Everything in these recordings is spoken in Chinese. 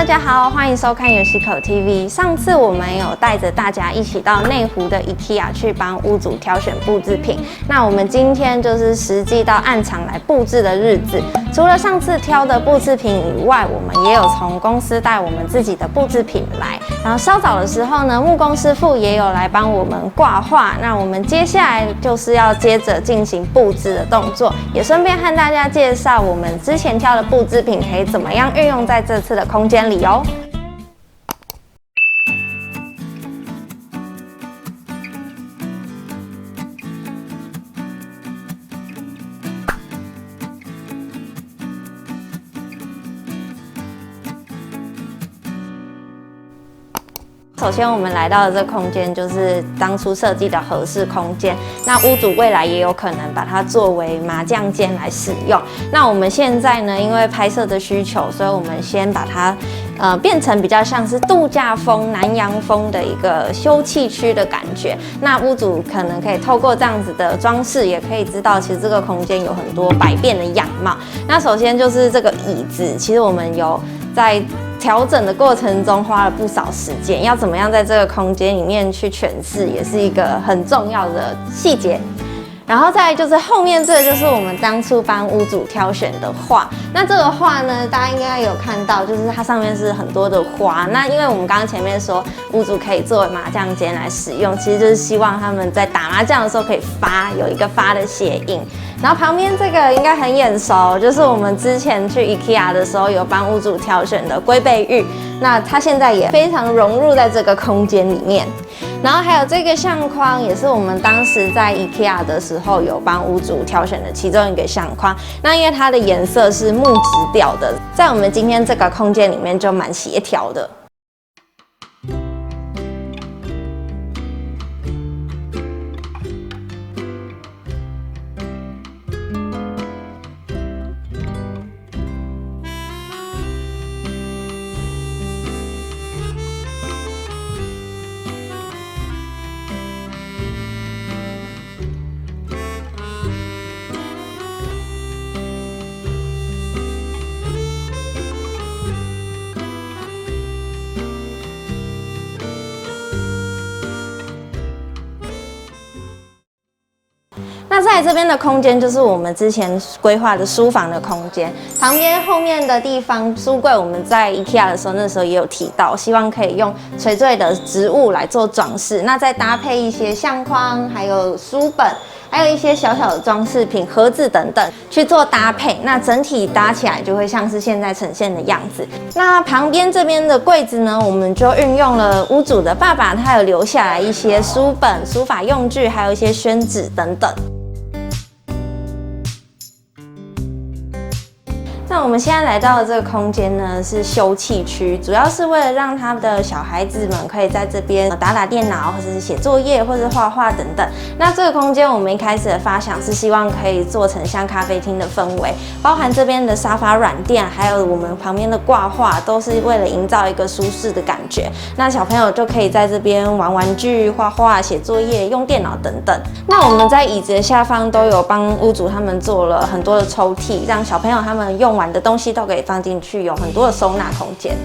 家好，欢迎收看游戏口 TV。上次我们有带着大家一起到内湖的 IKEA 去帮屋主挑选布置品。那我们今天就是实际到暗场来布置的日子。除了上次挑的布置品以外，我们也有从公司带我们自己的布置品来。然后稍早的时候呢，木工师傅也有来帮我们挂画。那我们接下来就是要接着进行布置的动作，也顺便和大家介绍我们之前挑的布置品可以怎么样运用在这次的空间里哦。首先，我们来到的这个空间就是当初设计的合适空间。那屋主未来也有可能把它作为麻将间来使用。那我们现在呢，因为拍摄的需求，所以我们先把它变成比较像是度假风、南洋风的一个休憩区的感觉。那屋主可能可以透过这样子的装饰，也可以知道其实这个空间有很多百变的样貌。那首先就是这个椅子，其实我们有在调整的过程中花了不少时间，要怎么样在这个空间里面去诠释，也是一个很重要的细节。然后再来就是后面这个就是我们当初帮屋主挑选的画。那这个画呢，大家应该有看到，就是它上面是很多的花。那因为我们刚刚前面说屋主可以作为麻将间来使用，其实就是希望他们在打麻将的时候可以发，有一个发的谐音。然后旁边这个应该很眼熟，就是我们之前去 IKEA 的时候有帮屋主挑选的龟背玉。那它现在也非常融入在这个空间里面。然后还有这个相框，也是我们当时在 IKEA 的时候有帮屋主挑选的其中一个相框。那因为它的颜色是木质调的，在我们今天这个空间里面就蛮协调的。那在这边的空间就是我们之前规划的书房的空间，旁边后面的地方书柜，我们在 IKEA 的时候，那时候也有提到，希望可以用垂坠的植物来做装饰，那再搭配一些相框，还有书本，还有一些小小的装饰品、盒子等等去做搭配，那整体搭起来就会像是现在呈现的样子。那旁边这边的柜子呢，我们就运用了屋主的爸爸，他有留下来一些书本、书法用具，还有一些宣纸等等。那我们现在来到的这个空间呢，是休憩区，主要是为了让他的小孩子们可以在这边打打电脑，或者是写作业，或者是画画等等。那这个空间我们一开始的发想是希望可以做成像咖啡厅的氛围，包含这边的沙发软垫，还有我们旁边的挂画，都是为了营造一个舒适的感觉。那小朋友就可以在这边玩玩具、画画、写作业、用电脑等等。那我们在椅子的下方都有帮屋主他们做了很多的抽屉，让小朋友他们用完的东西都可以放进去，有很多的收纳空间。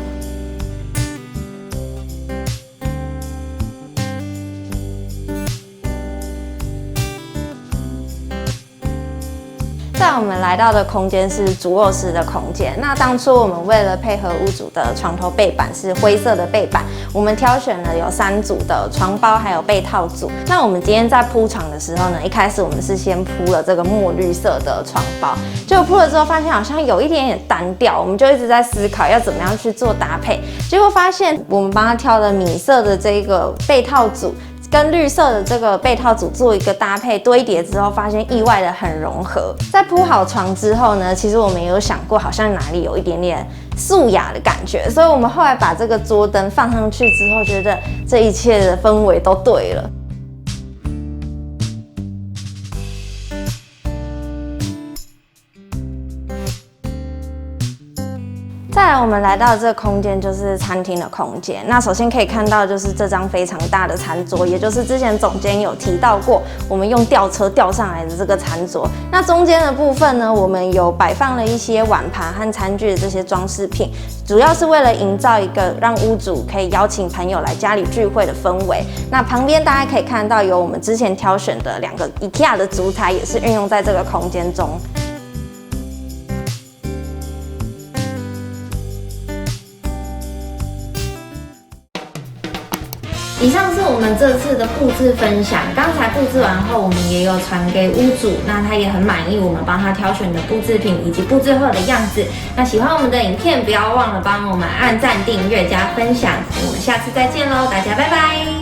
再我们来到的空间是主卧室的空间。那当初我们为了配合屋主的床头背板是灰色的背板，我们挑选了有3组的床包，还有被套组。那我们今天在铺床的时候呢，一开始我们是先铺了这个墨绿色的床包，结果铺了之后发现好像有一点点单调，我们就一直在思考要怎么样去做搭配。结果发现我们帮他挑了米色的这个被套组，跟绿色的这个被套组做一个搭配堆叠之后，发现意外的很融合。在铺好床之后呢，其实我们也有想过，好像哪里有一点点素雅的感觉，所以我们后来把这个桌灯放上去之后，觉得这一切的氛围都对了。再来，我们来到这个空间就是餐厅的空间。那首先可以看到就是这张非常大的餐桌，也就是之前总监有提到过，我们用吊车吊上来的这个餐桌。那中间的部分呢，我们有摆放了一些碗盘和餐具的这些装饰品，主要是为了营造一个让屋主可以邀请朋友来家里聚会的氛围。那旁边大家可以看到有我们之前挑选的2个 IKEA 的烛台，也是运用在这个空间中。以上是我们这次的布置分享。刚才布置完后，我们也有传给屋主，那他也很满意我们帮他挑选的布置品以及布置后的样子。那喜欢我们的影片，不要忘了帮我们按赞、订阅、加分享。我们下次再见喽，大家拜拜。